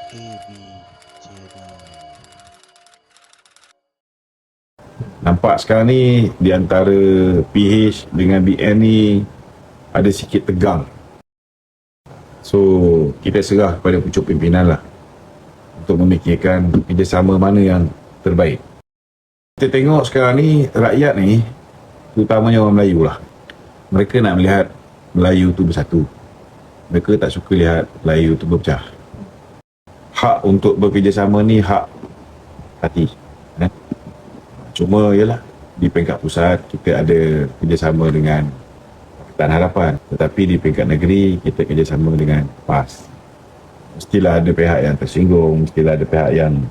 AB Channel. Nampak sekarang ni di antara PH dengan BN ni ada sikit tegang. So kita serah kepada pucuk pimpinan lah untuk memikirkan kerjasama mana yang terbaik. Kita tengok sekarang ni rakyat ni, terutamanya orang Melayu lah, mereka nak melihat Melayu tu bersatu. Mereka tak suka lihat Melayu tu berpecah. Hak untuk bekerjasama ni hak hati. Cuma ialah di peringkat pusat kita ada kerjasama dengan Pakatan Harapan, tetapi di peringkat negeri kita kerjasama dengan PAS. Mestilah ada pihak yang tersinggung, mestilah ada pihak yang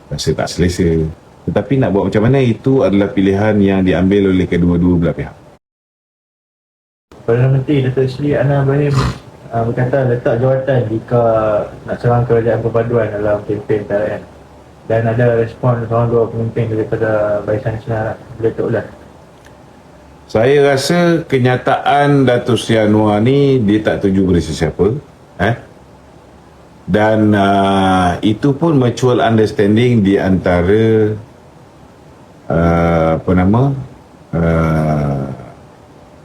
rasa tak selesa. Tetapi nak buat macam mana, itu adalah pilihan yang diambil oleh kedua-dua belah pihak. Perdana Menteri Datuk Seri Anwar Ibrahim berkata letak jawatan jika nak serang kerajaan perpaduan dalam kempen PRN. Dan ada respon seorang dua pemimpin daripada Barisan Nasional. Boleh tak ulas? Saya rasa kenyataan Datuk Seri Anwar ni dia tak tuju pada sesiapa. Dan itu pun mutual understanding di antara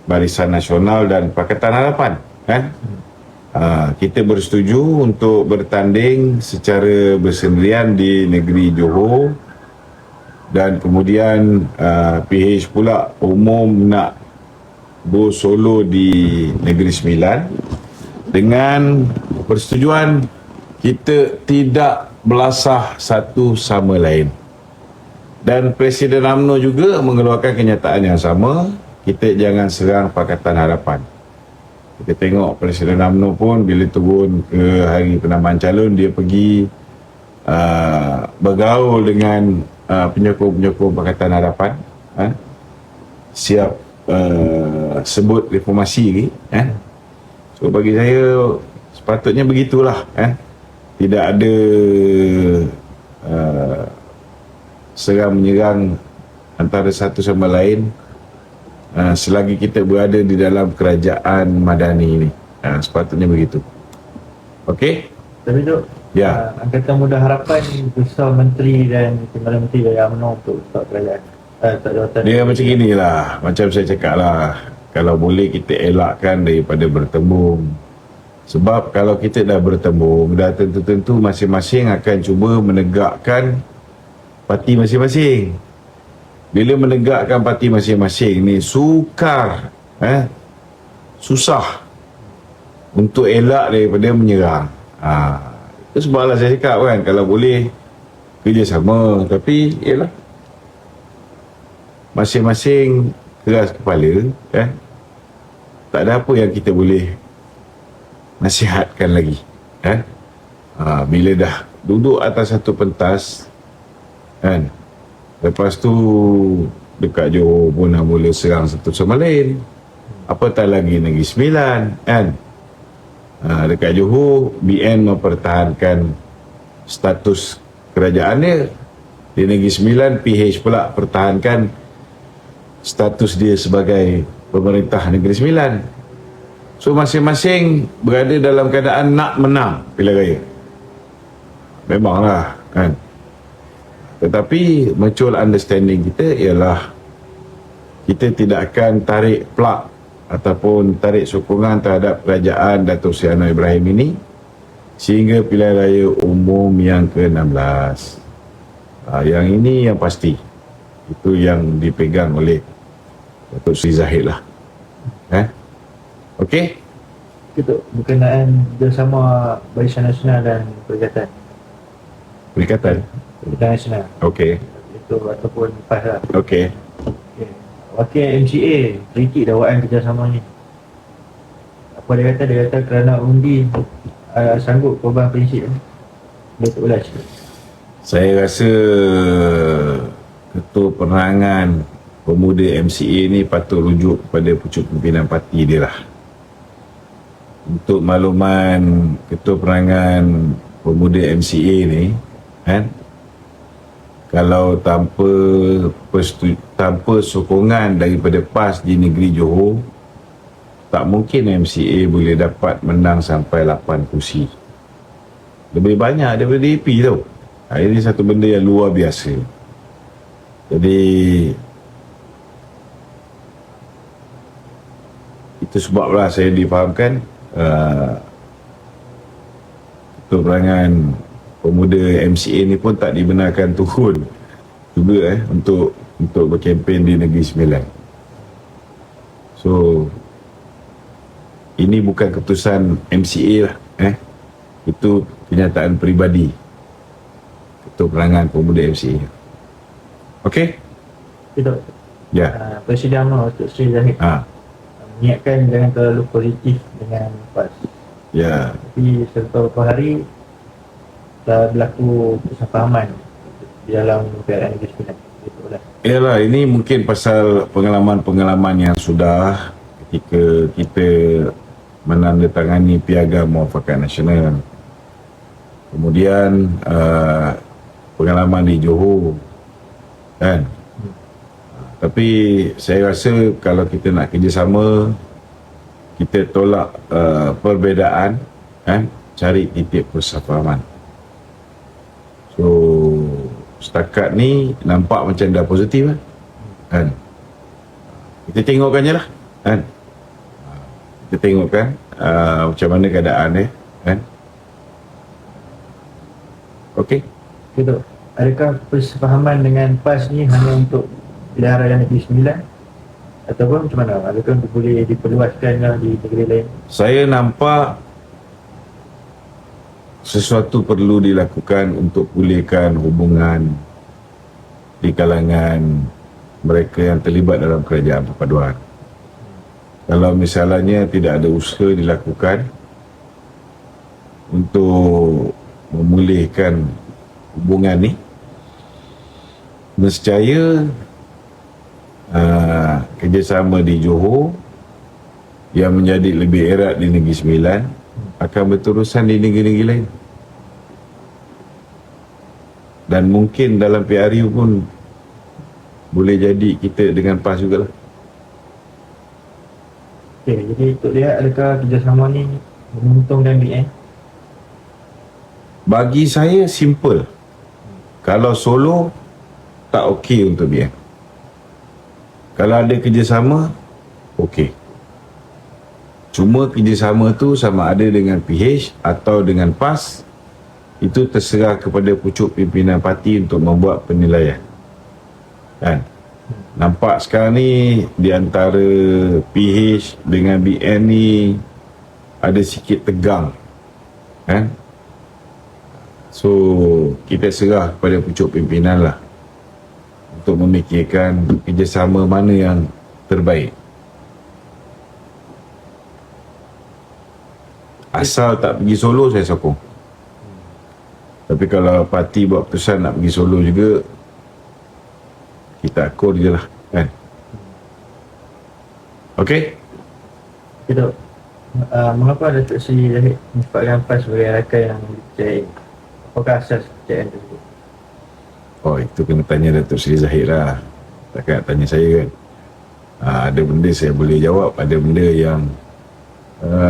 Barisan Nasional dan Pakatan Harapan. Kita bersetuju untuk bertanding secara bersendirian di negeri Johor, dan kemudian PH pula umum nak go solo di negeri Sembilan, dengan persetujuan kita tidak belasah satu sama lain. Dan Presiden UMNO juga mengeluarkan kenyataan yang sama, kita jangan serang Pakatan Harapan. Kita tengok Presiden UMNO pun bila turun ke hari penambahan calon, dia pergi bergaul dengan penyokong-penyokong Pakatan Harapan, siap sebut reformasi lagi. So bagi saya sepatutnya begitulah. Tidak ada serang menyerang antara satu sama lain selagi kita berada di dalam kerajaan madani ini. Sepatutnya begitu. Okey? Tapi tu, Ya. Angkatan Muda Harapan bersama Menteri dan Timbalan Menteri dari UMNO untuk letak kerajaan, letak jawatan. Dia macam inilah, macam saya cakap lah, kalau boleh kita elakkan daripada bertembung. Sebab kalau kita dah bertembung, dah tentu-tentu masing-masing akan cuba menegakkan parti masing-masing. Bila menegakkan parti masing-masing ni sukar, susah untuk elak daripada menyerang. Itu sebablah saya cakap kan, kalau boleh kerjasama, tapi ialah masing-masing keras kepala, tak ada apa yang kita boleh nasihatkan lagi. Bila dah duduk atas satu pentas, lepas tu dekat Johor pun dah mula serang satu sama lain, apatah lagi Negeri Sembilan, dekat Johor BN mempertahankan status kerajaan dia, di Negeri Sembilan PH pula pertahankan status dia sebagai pemerintah Negeri Sembilan. So masing-masing berada dalam keadaan nak menang pilihan raya. Memanglah kan. Tetapi mutual understanding kita ialah kita tidak akan tarik plug ataupun tarik sokongan terhadap kerajaan Datuk Seri Anwar Ibrahim ini sehingga pilihan raya umum yang ke-16. Yang ini yang pasti. Itu yang dipegang oleh Datuk Seri Zahid lah. Okey? Itu berkenaan bersama Barisan Nasional dan Perikatan. Perikatan? Perikatan Nasional. Okey. Itu ataupun PAS lah. Okey. Okay. Wakil MCA kritik dakwaan kerjasama ni. Apa dia kata? Dia kata kerana undi sanggup korban prinsip ni. Dia tak ulas. Saya rasa Ketua Penerangan Pemuda MCA ni patut rujuk kepada pucuk pimpinan parti dia lah. Untuk makluman, Ketua Penerangan Pemuda MCA ni, kalau tanpa sokongan daripada PAS di negeri Johor, tak mungkin MCA boleh dapat menang sampai 8 kursi. lebih banyak daripada DAP tau. Ini satu benda yang luar biasa. Jadi itu sebablah saya difahamkan Ketua Perangan Pemuda MCA ni pun tak dibenarkan turun juga untuk berkempen di Negeri Sembilan. So ini bukan keputusan MCA lah, itu kenyataan peribadi Ketua Perangan Pemuda MCA. Okey? Itu Ya. Presiden UMNO Datuk Seri Zahid mengingatkan jangan terlalu positif dengan PAS. Ya. Tapi serta beberapa hari telah berlaku kesalahpahaman di dalam PRN Negeri Sembilan. Itulah. Yalah, ini mungkin pasal pengalaman-pengalaman yang sudah ketika kita menandatangani Piagam Muafakat Nasional. Kemudian pengalaman di Johor, kan? Tapi saya rasa kalau kita nak kerjasama, kita tolak perbezaan, kan? Cari titik persefahaman. So setakat ni nampak macam dah positif kan? Kita tengokkan je lah, kan? Kita tengokkan macam mana keadaan dia, kan? Okey. Gitu. Adakah persefahaman dengan PAS ni hanya untuk pilihan raya Negeri Sembilan ataupun macam mana? Adakah boleh diperluaskan di negeri lain? Saya nampak sesuatu perlu dilakukan untuk pulihkan hubungan di kalangan mereka yang terlibat dalam kerajaan perpaduan. Kalau misalnya tidak ada usaha dilakukan untuk memulihkan hubungan ni, nescaya kerjasama di Johor yang menjadi lebih erat di Negeri Sembilan akan berterusan di negeri-negeri lain. Dan mungkin dalam PRU pun boleh jadi kita dengan PAS jugalah. Okey, jadi untuk lihat adakah kerjasama ni menguntungkan BN? Bagi saya simple. Kalau solo tak okey untuk BN. Kalau ada kerjasama, okey. Cuma kerjasama tu sama ada dengan PH atau dengan PAS, itu terserah kepada pucuk pimpinan parti untuk membuat penilaian. Kan? Nampak sekarang ni di antara PH dengan BN ni ada sikit tegang. Kan? So kita serah kepada pucuk pimpinan lah untuk memikirkan kerjasama mana yang terbaik. Asal tak pergi solo, saya sokong. Tapi kalau parti buat keputusan nak pergi solo juga, kita akur je lah, kan? Okey? Gitu. Mengapa Datuk Seri Zahid menempatkan PAS sebagai rakan yang dipercayai? Apakah asas kepercayaan tersebut? Oh, itu kena tanya Datuk Seri Zahid lah. Takkan nak tanya saya kan? Ada benda saya boleh jawab, ada benda yang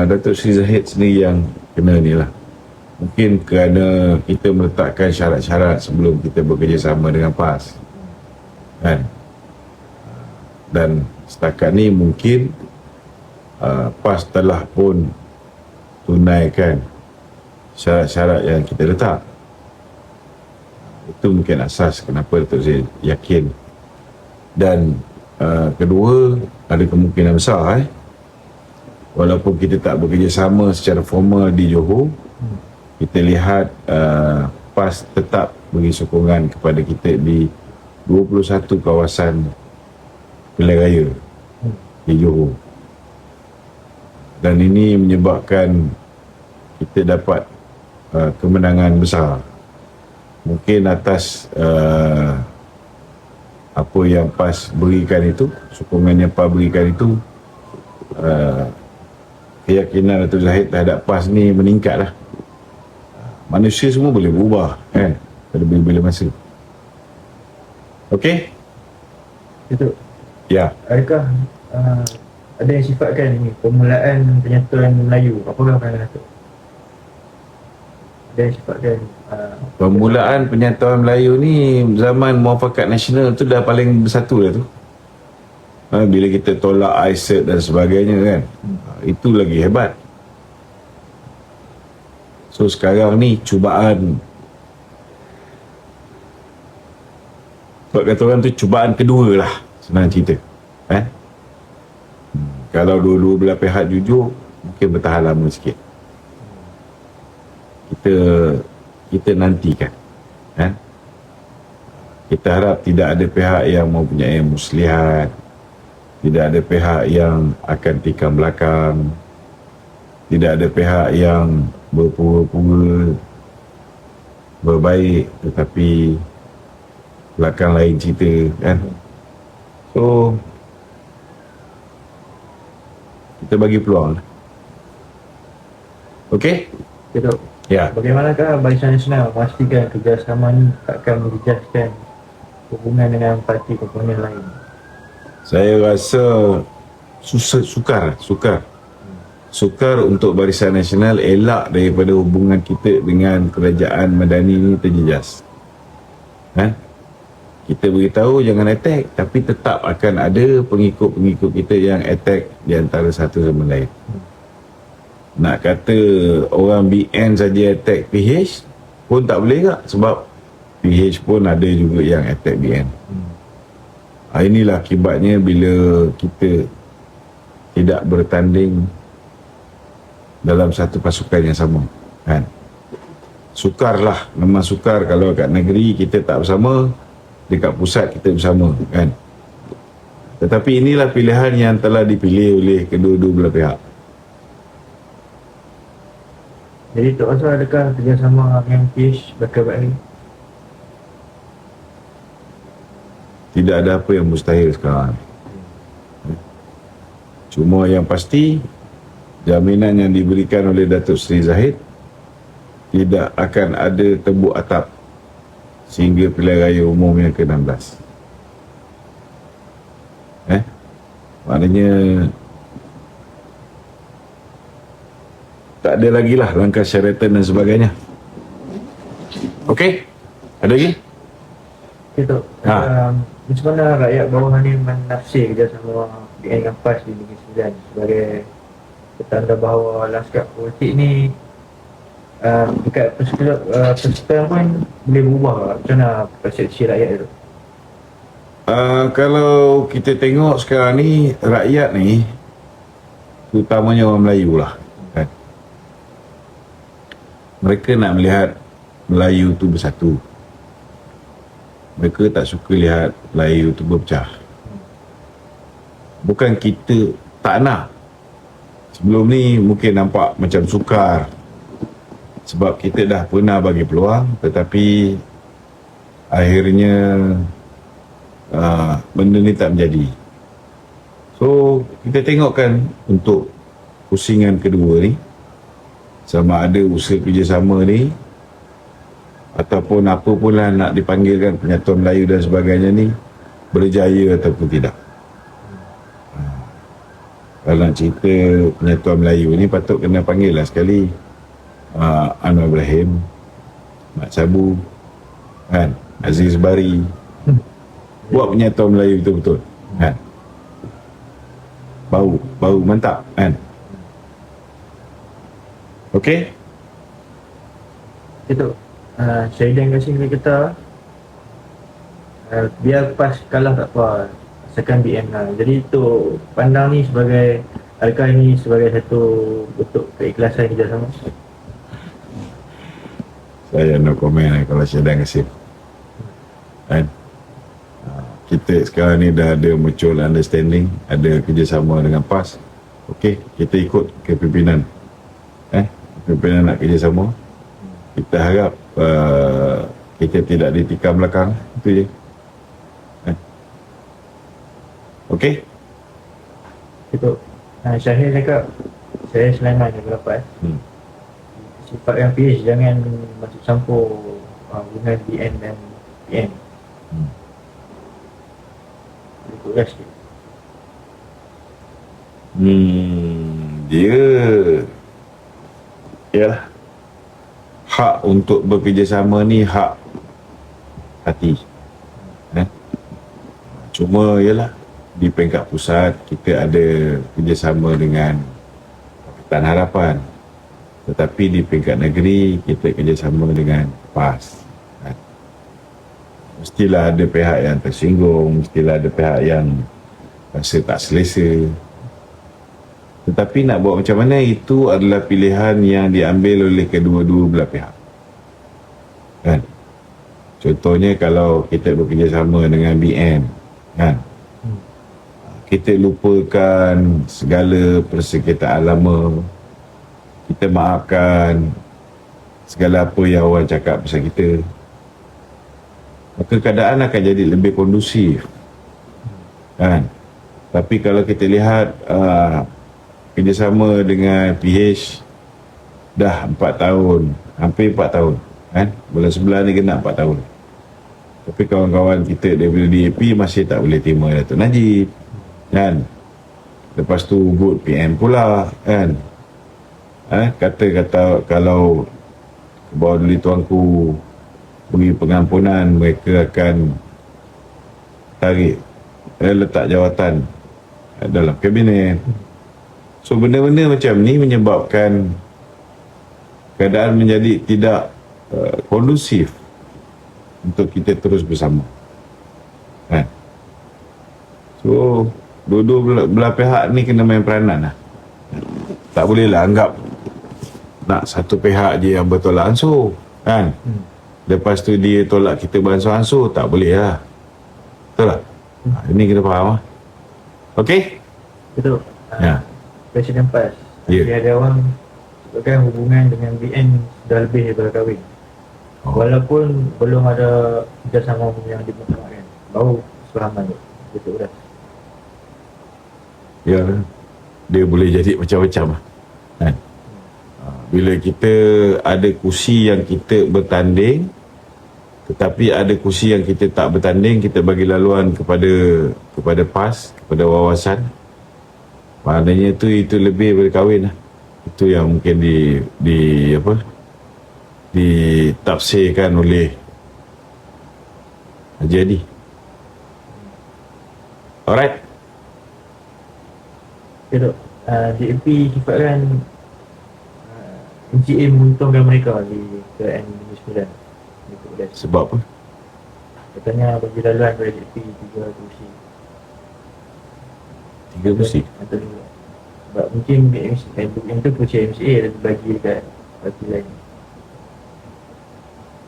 Datuk Seri Zahid sendiri yang kena ni lah. Mungkin kerana kita meletakkan syarat-syarat sebelum kita bekerjasama dengan PAS, kan? Dan setakat ni mungkin PAS telah pun tunaikan syarat-syarat yang kita letak. Itu mungkin asas kenapa Datuk Seri yakin. Dan kedua, ada kemungkinan besar walaupun kita tak bekerjasama secara formal di Johor, kita lihat PAS tetap beri sokongan kepada kita di 21 kawasan pilihan raya di Johor. Dan ini menyebabkan kita dapat kemenangan besar. Mungkin atas apa yang PAS berikan itu, sokongan yang PAS berikan itu, keyakinan Datuk Zahid terhadap PAS ni meningkat lah. Manusia semua boleh berubah, kan, pada bila-bila masa. Okey? Itu. Ya. Adakah ada yang sifatkan ini permulaan penyatuan Melayu? Apakah pandangan Datuk? dan sebabkan Permulaan penyatuan Melayu ni zaman Muafakat Nasional tu dah paling bersatu dah tu. Bila kita tolak ISET dan sebagainya kan, itu lagi hebat. So sekarang ni cubaan, sebab kata orang tu cubaan kedua lah senang cerita. Kalau dua-dua belah pihak jujur, mungkin bertahan lama sikit. Kita nantikan. Kita harap tidak ada pihak yang mempunyai muslihat, tidak ada pihak yang akan tikam belakang, tidak ada pihak yang berpura-pura berbaik tetapi belakang lain cerita kan. So kita bagi peluang. Okey? Kita Ya. bagaimanakah Barisan Nasional memastikan kerjasama ni takkan menjejaskan hubungan dengan parti komponen lain? Saya rasa sukar untuk Barisan Nasional elak daripada hubungan kita dengan kerajaan Madani ni terjejas. Kita beritahu jangan attack, tapi tetap akan ada pengikut-pengikut kita yang attack di antara satu sama lain. Nak kata orang BN saja attack PH pun tak boleh tak, sebab PH pun ada juga yang attack BN. Inilah akibatnya bila kita tidak bertanding dalam satu pasukan yang sama kan. Sukarlah, memang sukar kalau kat negeri kita tak bersama, dekat pusat kita bersama kan. Tetapi inilah pilihan yang telah dipilih oleh kedua-dua belah pihak. Jadi Tok Azwar, adakah kerjasama dengan PH bakal ni? Tidak ada apa yang mustahil sekarang. Cuma yang pasti, jaminan yang diberikan oleh Datuk Seri Zahid, tidak akan ada tembok atap sehingga pilihan raya umum yang ke-16. Maknanya tak ada lagi lah langkah syaratan dan sebagainya. Okey? Ada lagi? Okay, Tok. Macam mana rakyat bawah ni menafsir kerjasama BN dengan PAS di Negeri Sembilan sebagai petanda bahawa lanskap politik ni dekat perspektif pun boleh berubah? Macam mana persepsi rakyat tu? Kalau kita tengok sekarang ni, rakyat ni terutamanya orang Melayu lah kan? Mereka nak melihat Melayu tu bersatu. Mereka tak suka lihat Melayu tu berpecah. Bukan kita tak nak. Sebelum ni mungkin nampak macam sukar sebab kita dah pernah bagi peluang, tetapi akhirnya benda ni tak menjadi. So kita tengokkan untuk pusingan kedua ni, sama ada usaha kerjasama ni ataupun apa pula nak dipanggilkan penyatuan Melayu dan sebagainya ni berjaya ataupun tidak. Kalau nak cerita penyatuan Melayu ni patut kena panggil lah sekali Anwar Ibrahim, Mat Sabu kan, Aziz Bari buat penyatuan Melayu betul-betul kan. Bau mantap kan. Okey? Itu Syahidan Kasim ni kata biar PAS kalah tak apa, asalkan BN lah. Jadi tu pandang ni sebagai, adakah ini sebagai satu bentuk keikhlasan kerjasama? Saya no comment kalau Syahidan Kasim kan. Kita sekarang ni dah ada mutual understanding, ada kerjasama dengan PAS. Okey, kita ikut kepimpinan. Kepimpinan nak kerjasama. Kita harap kita tidak ditikam belakang. Itu je. Okey? Itu Syahir cakap, saya Sulaiman yang berlapat. Sifat yang PH jangan masuk campur hubungan BN dan PN. Ikutlah sikit. Dia yalah, hak untuk bekerjasama ni hak hati. Cuma ialah di peringkat pusat kita ada kerjasama dengan Pakatan Harapan, tetapi di peringkat negeri kita kerjasama dengan PAS. Mestilah ada pihak yang tersinggung, mestilah ada pihak yang rasa tak selesa. Tetapi nak buat macam mana, itu adalah pilihan yang diambil oleh kedua-dua belah pihak. Kan? Contohnya kalau kita bekerjasama dengan BN, kan? Kita lupakan segala persengketaan lama. Kita maafkan segala apa yang orang cakap pasal kita. Maka keadaan akan jadi lebih kondusif. Kan? Tapi kalau kita lihat kerjasama dengan PH dah 4 tahun, hampir 4 tahun. Kan? Bulan 9 ni kena 4 tahun. Tapi kawan-kawan kita daripada DAP masih tak boleh terima Datuk Najib. Kan? Lepas tu good PM pula. Kan? Kata-kata kalau bawah duli tuanku beri pengampunan, mereka akan tarik letak jawatan dalam kabinet. So benda-benda macam ni menyebabkan keadaan menjadi tidak kondusif untuk kita terus bersama. Kan? So dua-dua belah pihak ni kena main peranan lah. Tak bolehlah anggap nak satu pihak je yang bertolak ansur. Kan? Lepas tu dia tolak kita beransur-ansur, tak boleh lah. Betul tak? Ini kita faham lah. Okey? Betul. Ya. Presiden PAS. Ya. Dia ada orang sebutkan hubungan dengan BN dah lebih daripada kahwin. Walaupun belum ada kerjasama yang dimulakan, baru sepahaman tu. Betul dah. Ya, dia boleh jadi macam-macam lah. Kan? Bila kita ada kursi yang kita bertanding, tetapi ada kursi yang kita tak bertanding, kita bagi laluan kepada PAS, kepada wawasan. Maknanya itu lebih daripada kahwin lah. Itu yang mungkin ditafsirkan oleh Haji Hadi. Alright. Ya dok. DAP sifatkan NCA menguntungkan mereka di KN 9. Sebab apa? Katanya bagi laluan kepada DAP 3 kursi. 3 kursi? Sebab mungkin yang tu kursi MCA ada bagi dekat parti lain.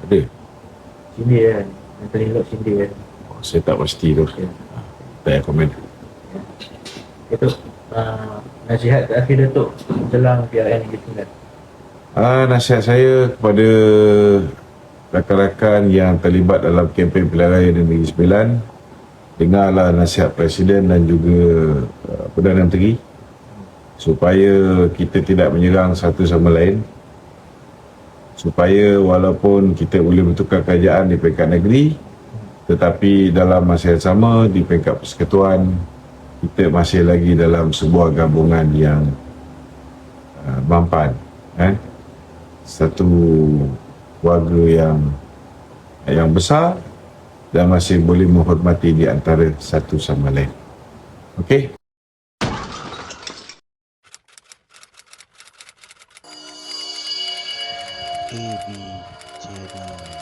Ada? Sindir kan. Antara elok sindir kan. Saya tak pasti tu. Okay. Tak payah komen. Datuk, nasihat terakhir Datuk menjelang PRN Negeri Sembilan. Nasihat saya kepada rakan-rakan yang terlibat dalam kempen pilihan raya di Negeri Sembilan, dengarlah nasihat Presiden dan juga Perdana Menteri supaya kita tidak menyerang satu sama lain, supaya walaupun kita boleh bertukar kerajaan di peringkat negeri, tetapi dalam masa yang sama di peringkat persekutuan kita masih lagi dalam sebuah gabungan yang mampan, satu keluarga yang besar dan masih boleh menghormati di antara satu sama lain. Okey? AB Channel.